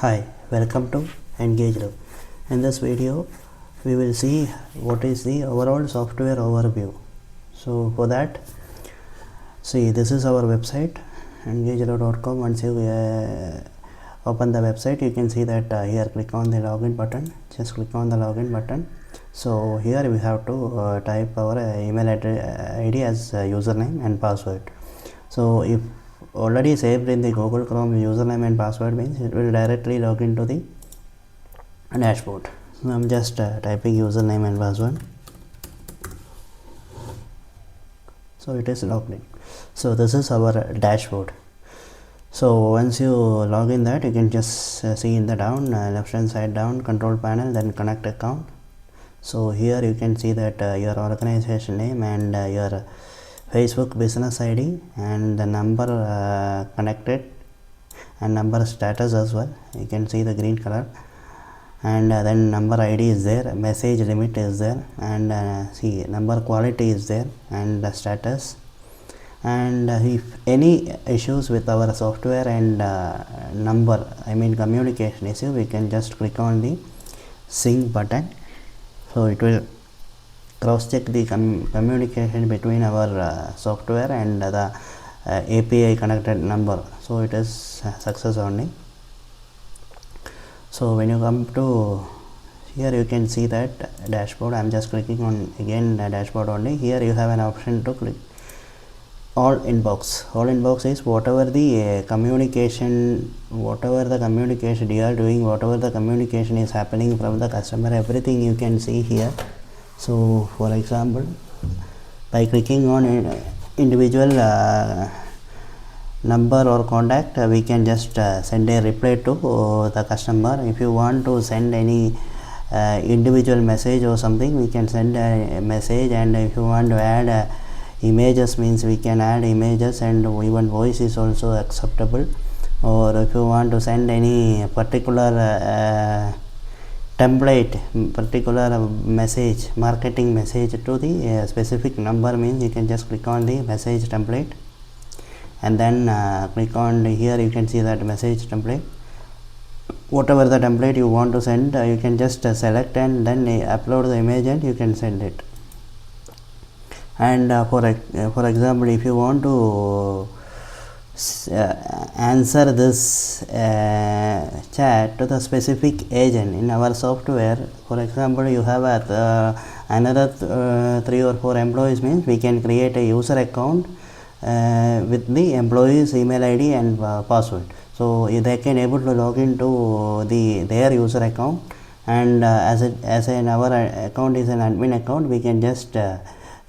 Hi, welcome to Engagelo. In this video, we will see what is the overall software overview. So for that, see, this is our website, engagelo.com. Once you open the website, you can see that here click on the login button. Just click on the login button. So here we have to type our email ID as username and password. So if already saved in the Google Chrome username and password, means it will directly log into the dashboard. So I'm just typing username and password. So it is logged in. So this is our dashboard. So once you log in that, you can just see in the down left hand side down control panel, then connect account. So here you can see that your organization name and your Facebook business ID and the number connected and number status as well. You can see the green color, and then number ID is there, message limit is there, and see number quality is there, and the status. And if any issues with our software and communication issue, we can just click on the sync button. So it will cross check the communication between our software and the API connected number. So it is success only. So when you come to here, you can see that dashboard. I'm just clicking on again dashboard only. Here you have an option to click all inbox. All inbox is whatever the communication you are doing, whatever the communication is happening from the customer, everything you can see here. So for example, by clicking on individual number or contact, we can just send a reply to the customer. If you want to send any individual message or something, we can send a message. And if you want to add images, means we can add images, and even voice is also acceptable. Or if you want to send any particular template, particular message, marketing message to the specific number, means you can just click on the message template, and then click on here. You can see that message template. Whatever the template you want to send, you can just select and then upload the image and you can send it. And for example, if you want to answer this chat to the specific agent in our software, for example, you have another 3 or 4 employees, means we can create a user account with the employee's email ID and password. So they can able to log into their user account, and as our account is an admin account, we can just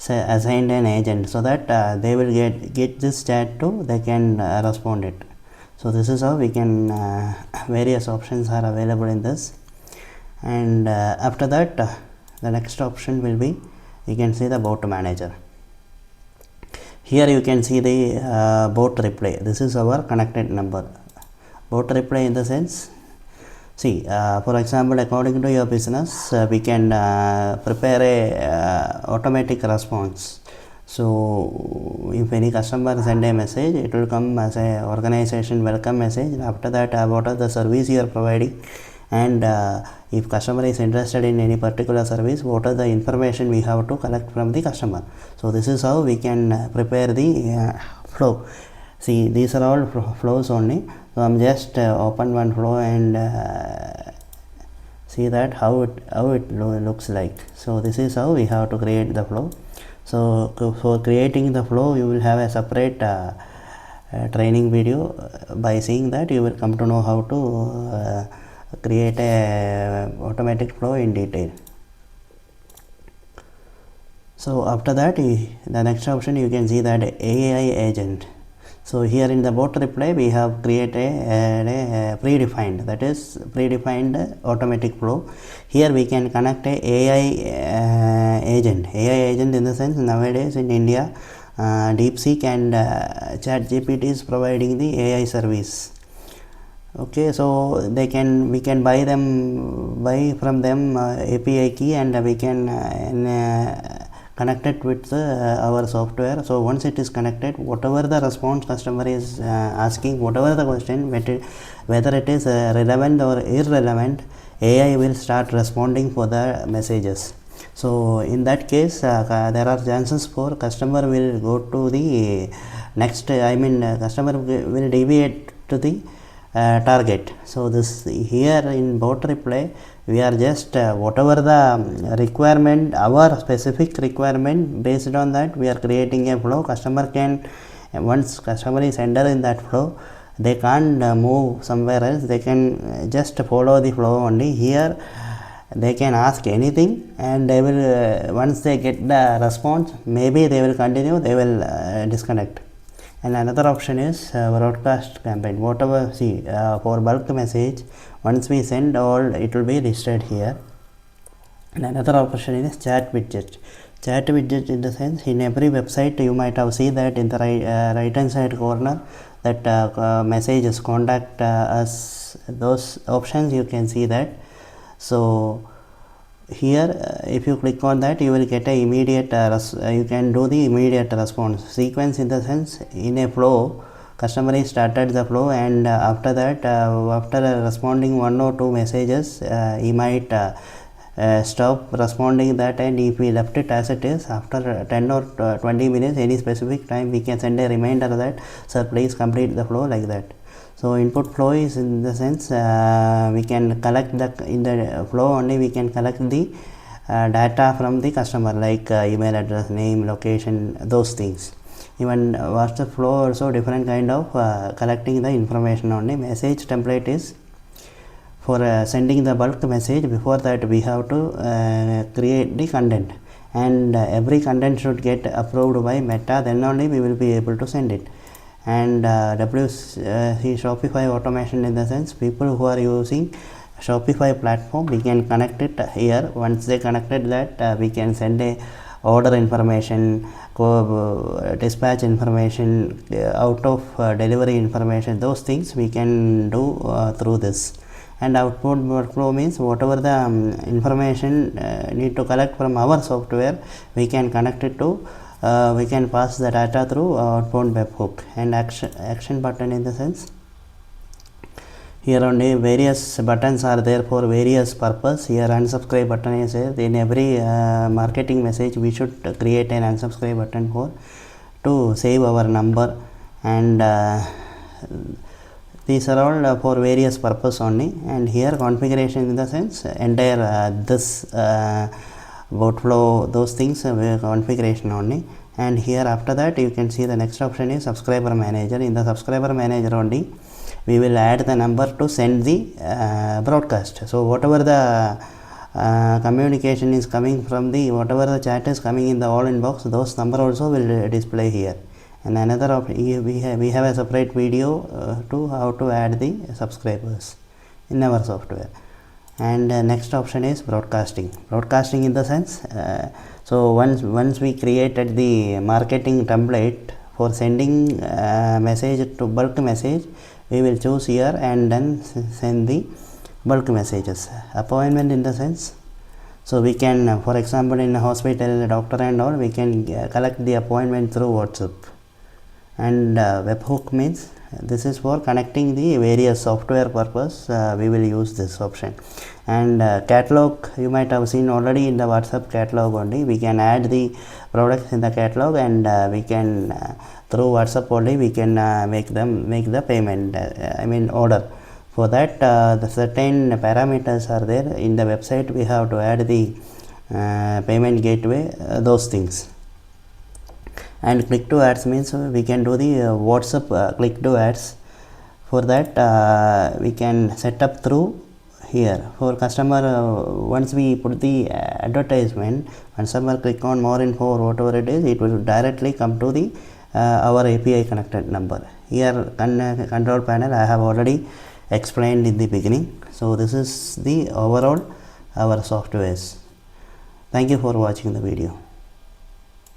assign an agent, so that they will get this chat too, they can respond it. So this is how we can various options are available in this. And after that, the next option will be, you can see the bot manager. Here you can see the bot reply. This is our connected number. Bot reply in the sense, see, for example, according to your business, we can prepare a automatic response. So if any customer send a message, it will come as a organization welcome message. After that, what are the service you are providing, and if customer is interested in any particular service, what are the information we have to collect from the customer. So this is how we can prepare the flow. See, these are all flows only. So I'm just open one flow and see that how it looks like. So this is how we have to create the flow. So for creating the flow, you will have a separate training video. By seeing that, you will come to know how to create a automatic flow in detail. So after that, the next option, you can see that AI agent. So here in the bot reply, we have created a predefined, that is predefined automatic flow. Here we can connect a AI agent. AI agent in the sense, nowadays in India, DeepSeek and ChatGPT is providing the AI service. Okay, so we can buy from them API key, and we can connected with our software. So once it is connected, whatever the response customer is asking, whatever the question, whether it is relevant or irrelevant, AI will start responding for the messages. So in that case, there are chances for customer will go to the next, customer will deviate to the target. So this here in bot reply, we are just whatever the requirement, our specific requirement, based on that we are creating a flow. Customer can, once customer is enter in that flow, they can't move somewhere else, they can just follow the flow only. Here they can ask anything, and they will once they get the response, maybe they will continue, they will disconnect. And another option is broadcast campaign. Whatever, see, for bulk message, once we send all, it will be listed here. And another option is chat widget. Chat widget, in the sense, in every website you might have seen that in the right hand side corner, that messages, contact us, those options you can see that. So here if you click on that, you will get a immediate you can do the immediate response sequence, in the sense, in a flow, customer is started the flow, and after that, after responding 1 or 2 messages, he might stop responding that, and if we left it as it is, after 10 or 20 minutes, any specific time, we can send a reminder that, sir, please complete the flow, like that. So input flow is, in the sense, we can collect the, in the flow only we can collect the data from the customer, like email address, name, location, those things. Even WhatsApp flow also different kind of collecting the information only. Message template is for sending the bulk message. Before that, we have to create the content, and every content should get approved by Meta, then only we will be able to send it. And Shopify automation, in the sense, people who are using Shopify platform, we can connect it here. Once they connected that, we can send a order information, dispatch information, out of delivery information, those things we can do through this. And outbound workflow means whatever the information need to collect from our software, we can connect it to, we can pass the data through outbound webhook. And action button, in the sense, here only various buttons are there for various purpose. Here unsubscribe button is there. In every marketing message, we should create an unsubscribe button for to save our number, and these are all for various purpose only. And here configuration, in the sense, entire this workflow, those things configuration only. And here after that, you can see the next option is subscriber manager. In the subscriber manager only, we will add the number to send the broadcast. So whatever the communication is coming from the, whatever the chat is coming in the all inbox, those number also will display here. And another we have a separate video to how to add the subscribers in our software. And next option is broadcasting. Broadcasting, in the sense, so once we created the marketing template for sending message to bulk message, we will choose here and then send the bulk messages. Appointment, in the sense, so we can, for example, in a hospital, doctor and all, we can collect the appointment through WhatsApp. And webhook means this is for connecting the various software purpose, we will use this option. And catalog, you might have seen already in the WhatsApp catalog only, we can add the products in the catalog, and we can through WhatsApp only we can make the payment, order. For that, the certain parameters are there in the website. We have to add the payment gateway, those things. And click to ads means we can do the WhatsApp click to ads. For that, we can set up through here. For customer, once we put the advertisement, customer click on more info or whatever it is, it will directly come to the our API connected number. Here control panel I have already explained in the beginning. So this is the overall our softwares. Thank you for watching the video.